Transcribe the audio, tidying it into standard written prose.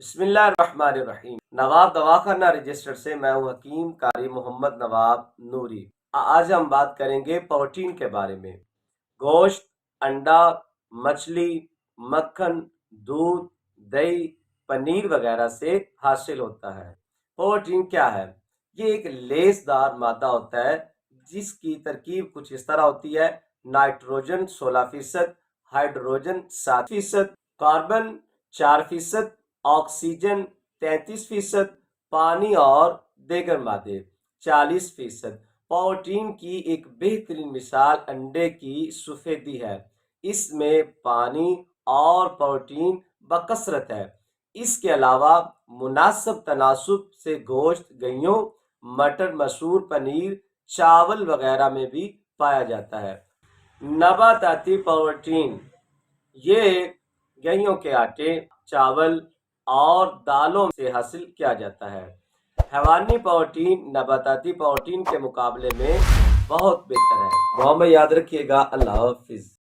بسم اللہ الرحمن الرحیم۔ نواب دواخانہ رجسٹر سے میں ہوں حکیم قاری محمد نواب نوری۔ آج ہم بات کریں گے پروٹین کے بارے میں۔ گوشت، انڈا، مچھلی، مکھن، دودھ، دہی، پنیر وغیرہ سے حاصل ہوتا ہے۔ پروٹین کیا ہے؟ یہ ایک لیس دار مادہ ہوتا ہے جس کی ترکیب کچھ اس طرح ہوتی ہے: نائٹروجن 16%، ہائیڈروجن 7%، کاربن 4%، آکسیجن 33%، پانی اور دیگر مادے 40%۔ پروٹین کی ایک بہترین مثال انڈے کی سفیدی ہے۔ اس میں پانی اور پروٹین بکثرت ہے۔ اس کے علاوہ مناسب تناسب سے گوشت، گیہوں، مٹر، مسور، پنیر، چاول وغیرہ میں بھی پایا جاتا ہے۔ نباتاتی پروٹین یہ گیہوں کے آٹے، چاول اور دالوں سے حاصل کیا جاتا ہے۔ حیوانی پروٹین نباتاتی پروٹین کے مقابلے میں بہت بہتر ہے۔ دعا میں یاد رکھیے گا۔ اللہ حافظ۔